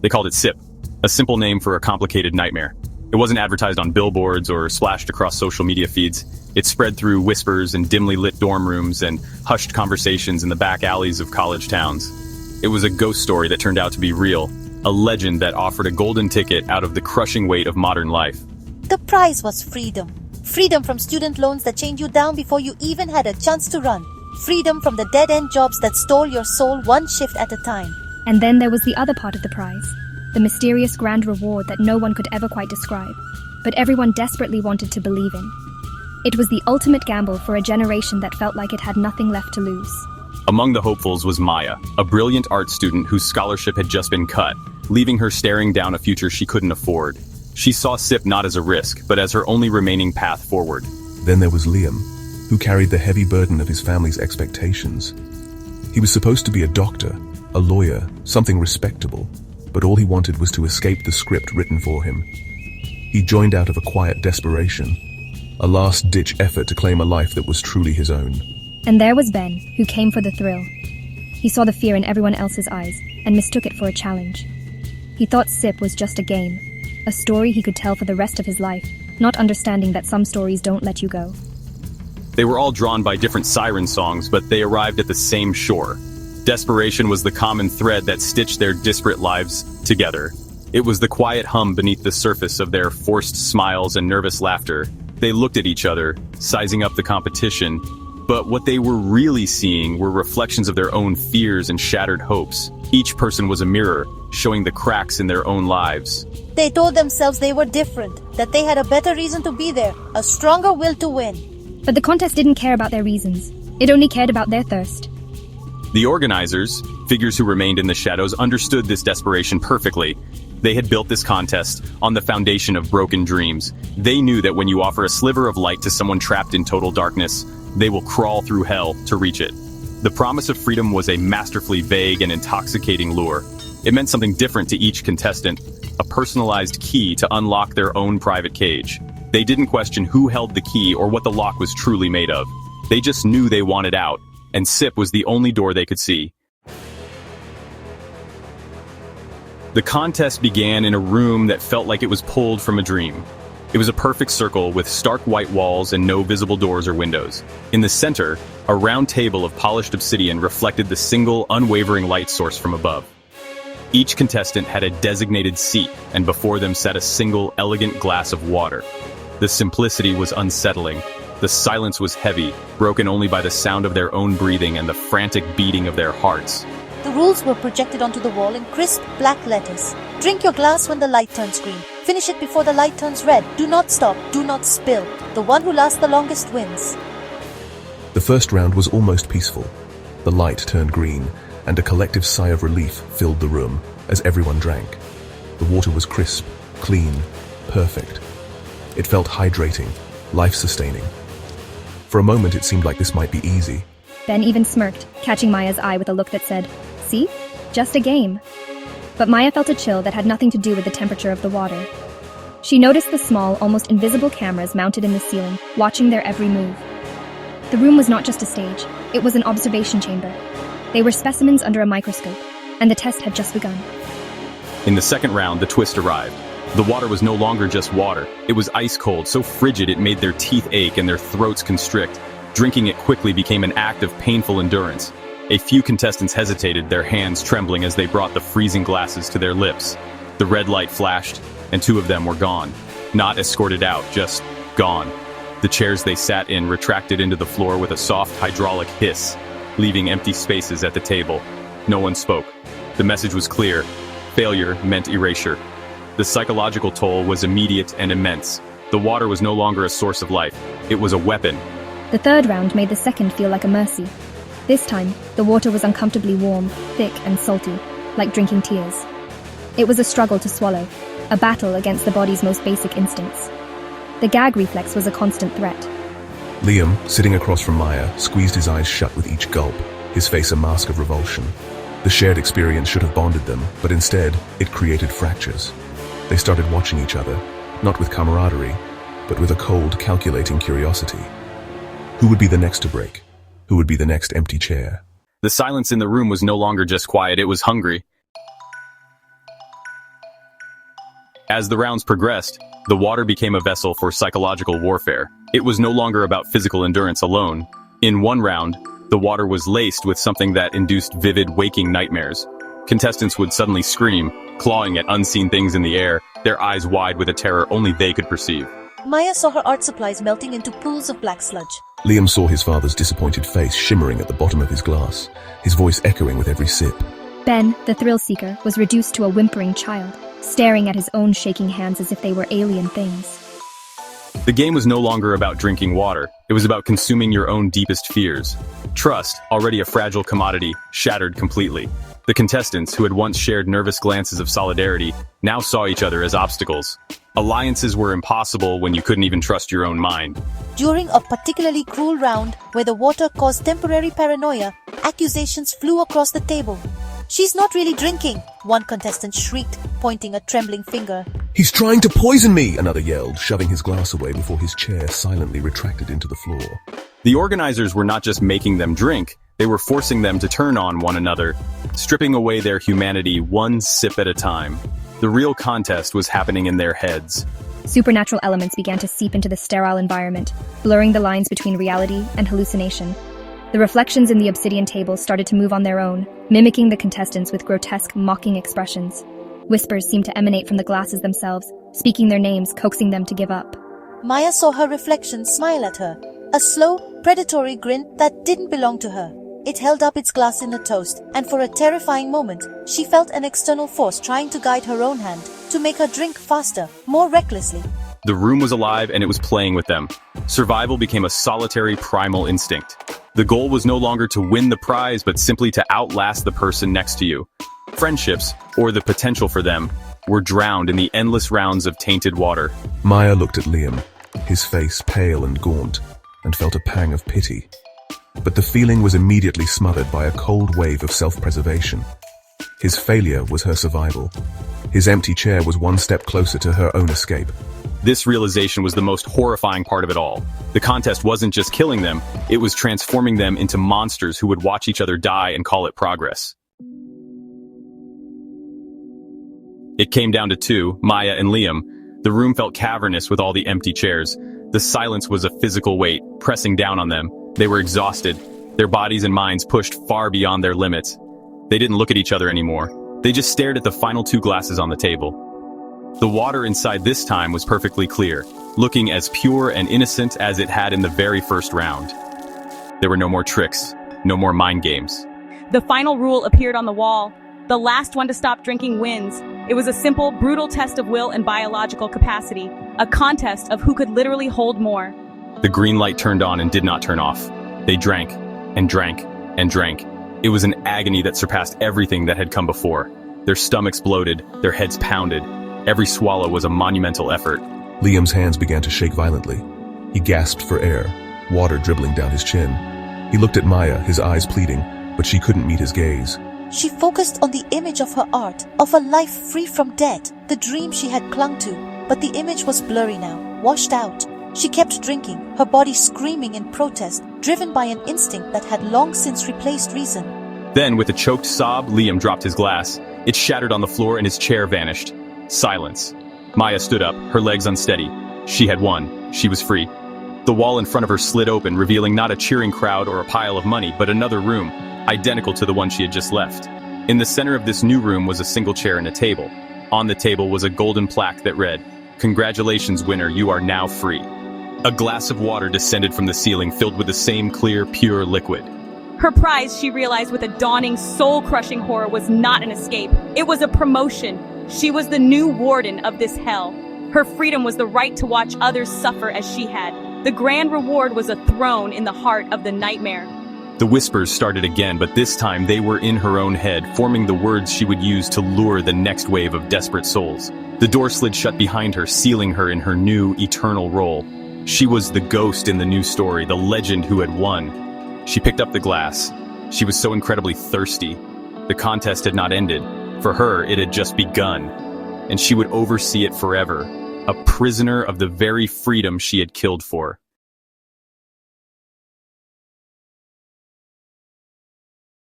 They called it SIP, a simple name for a complicated nightmare. It wasn't advertised on billboards or splashed across social media feeds. It spread through whispers in dimly lit dorm rooms and hushed conversations in the back alleys of college towns. It was a ghost story that turned out to be real, a legend that offered a golden ticket out of the crushing weight of modern life. The prize was freedom. Freedom from student loans that chained you down before you even had a chance to run. Freedom from the dead-end jobs that stole your soul one shift at a time. And then there was the other part of the prize, the mysterious grand reward that no one could ever quite describe, but everyone desperately wanted to believe in. It was the ultimate gamble for a generation that felt like it had nothing left to lose. Among the hopefuls was Maya, a brilliant art student whose scholarship had just been cut, leaving her staring down a future she couldn't afford. She saw SIP not as a risk, but as her only remaining path forward. Then there was Liam, who carried the heavy burden of his family's expectations. He was supposed to be a doctor, a lawyer, something respectable, but all he wanted was to escape the script written for him. He joined out of a quiet desperation, a last-ditch effort to claim a life that was truly his own. And there was Ben, who came for the thrill. He saw the fear in everyone else's eyes and mistook it for a challenge. He thought SIP was just a game, a story he could tell for the rest of his life, not understanding that some stories don't let you go. They were all drawn by different siren songs, but they arrived at the same shore. Desperation was the common thread that stitched their disparate lives together. It was the quiet hum beneath the surface of their forced smiles and nervous laughter. They looked at each other, sizing up the competition, but what they were really seeing were reflections of their own fears and shattered hopes. Each person was a mirror, showing the cracks in their own lives. They told themselves they were different, that they had a better reason to be there, a stronger will to win. But the contest didn't care about their reasons. It only cared about their thirst. The organizers, figures who remained in the shadows, understood this desperation perfectly. They had built this contest on the foundation of broken dreams. They knew that when you offer a sliver of light to someone trapped in total darkness, they will crawl through hell to reach it. The promise of freedom was a masterfully vague and intoxicating lure. It meant something different to each contestant, a personalized key to unlock their own private cage. They didn't question who held the key or what the lock was truly made of. They just knew they wanted out, and SIP was the only door they could see. The contest began in a room that felt like it was pulled from a dream. It was a perfect circle with stark white walls and no visible doors or windows. In the center, a round table of polished obsidian reflected the single, unwavering light source from above. Each contestant had a designated seat, and before them sat a single, elegant glass of water. The simplicity was unsettling. The silence was heavy, broken only by the sound of their own breathing and the frantic beating of their hearts. The rules were projected onto the wall in crisp black letters. Drink your glass when the light turns green. Finish it before the light turns red. Do not stop. Do not spill. The one who lasts the longest wins. The first round was almost peaceful. The light turned green, and a collective sigh of relief filled the room as everyone drank. The water was crisp, clean, perfect. It felt hydrating, life-sustaining. For a moment it seemed like this might be easy. Ben even smirked, catching Maya's eye with a look that said, "See? Just a game." But Maya felt a chill that had nothing to do with the temperature of the water. She noticed the small, almost invisible cameras mounted in the ceiling, watching their every move. The room was not just a stage, it was an observation chamber. They were specimens under a microscope, and the test had just begun. In the second round, the twist arrived. The water was no longer just water. It was ice cold, so frigid it made their teeth ache and their throats constrict. Drinking it quickly became an act of painful endurance. A few contestants hesitated, their hands trembling as they brought the freezing glasses to their lips. The red light flashed, and two of them were gone. Not escorted out, just gone. The chairs they sat in retracted into the floor with a soft hydraulic hiss, leaving empty spaces at the table. No one spoke. The message was clear. Failure meant erasure. The psychological toll was immediate and immense. The water was no longer a source of life. It was a weapon. The third round made the second feel like a mercy. This time, the water was uncomfortably warm, thick and salty, like drinking tears. It was a struggle to swallow, a battle against the body's most basic instincts. The gag reflex was a constant threat. Liam, sitting across from Maya, squeezed his eyes shut with each gulp, his face a mask of revulsion. The shared experience should have bonded them, but instead, it created fractures. They started watching each other, not with camaraderie, but with a cold, calculating curiosity. Who would be the next to break? Who would be the next empty chair? The silence in the room was no longer just quiet, it was hungry. As the rounds progressed, the water became a vessel for psychological warfare. It was no longer about physical endurance alone. In one round, the water was laced with something that induced vivid waking nightmares. Contestants would suddenly scream, clawing at unseen things in the air, their eyes wide with a terror only they could perceive. Maya saw her art supplies melting into pools of black sludge. Liam saw his father's disappointed face shimmering at the bottom of his glass, his voice echoing with every sip. Ben, the thrill-seeker, was reduced to a whimpering child, staring at his own shaking hands as if they were alien things. The game was no longer about drinking water. It was about consuming your own deepest fears. Trust, already a fragile commodity, shattered completely. The contestants, who had once shared nervous glances of solidarity, now saw each other as obstacles. Alliances were impossible when you couldn't even trust your own mind. During a particularly cruel round where the water caused temporary paranoia, accusations flew across the table. "She's not really drinking," one contestant shrieked, pointing a trembling finger. "He's trying to poison me," another yelled, shoving his glass away before his chair silently retracted into the floor. The organizers were not just making them drink, they were forcing them to turn on one another, stripping away their humanity one sip at a time. The real contest was happening in their heads. Supernatural elements began to seep into the sterile environment, blurring the lines between reality and hallucination. The reflections in the obsidian tables started to move on their own, mimicking the contestants with grotesque, mocking expressions. Whispers seemed to emanate from the glasses themselves, speaking their names, coaxing them to give up. Maya saw her reflection smile at her, a slow, predatory grin that didn't belong to her. It held up its glass in a toast, and for a terrifying moment, she felt an external force trying to guide her own hand, to make her drink faster, more recklessly. The room was alive and it was playing with them. Survival became a solitary, primal instinct. The goal was no longer to win the prize, but simply to outlast the person next to you. Friendships, or the potential for them, were drowned in the endless rounds of tainted water. Maya looked at Liam, his face pale and gaunt, and felt a pang of pity. But the feeling was immediately smothered by a cold wave of self-preservation. His failure was her survival. His empty chair was one step closer to her own escape. This realization was the most horrifying part of it all. The contest wasn't just killing them, it was transforming them into monsters who would watch each other die and call it progress. It came down to two, Maya and Liam. The room felt cavernous with all the empty chairs. The silence was a physical weight, pressing down on them. They were exhausted, their bodies and minds pushed far beyond their limits. They didn't look at each other anymore. They just stared at the final two glasses on the table. The water inside this time was perfectly clear, looking as pure and innocent as it had in the very first round. There were no more tricks, no more mind games. The final rule appeared on the wall. The last one to stop drinking wins. It was a simple, brutal test of will and biological capacity, a contest of who could literally hold more. The green light turned on and did not turn off. They drank, and drank, and drank. It was an agony that surpassed everything that had come before. Their stomachs bloated, their heads pounded. Every swallow was a monumental effort. Liam's hands began to shake violently. He gasped for air, water dribbling down his chin. He looked at Maya, his eyes pleading, but she couldn't meet his gaze. She focused on the image of her art, of a life free from debt, the dream she had clung to. But the image was blurry now, washed out. She kept drinking, her body screaming in protest, driven by an instinct that had long since replaced reason. Then, with a choked sob, Liam dropped his glass. It shattered on the floor and his chair vanished. Silence. Maya stood up, her legs unsteady. She had won. She was free. The wall in front of her slid open, revealing not a cheering crowd or a pile of money, but another room, identical to the one she had just left. In the center of this new room was a single chair and a table. On the table was a golden plaque that read, "Congratulations, winner, you are now free." A glass of water descended from the ceiling, filled with the same clear, pure liquid. Her prize, she realized with a dawning, soul-crushing horror, was not an escape. It was a promotion. She was the new warden of this hell. Her freedom was the right to watch others suffer as she had. The grand reward was a throne in the heart of the nightmare. The whispers started again, but this time they were in her own head, forming the words she would use to lure the next wave of desperate souls. The door slid shut behind her, sealing her in her new, eternal role. She was the ghost in the new story, the legend who had won. She picked up the glass. She was so incredibly thirsty. The contest had not ended. For her, it had just begun. And she would oversee it forever, a prisoner of the very freedom she had killed for.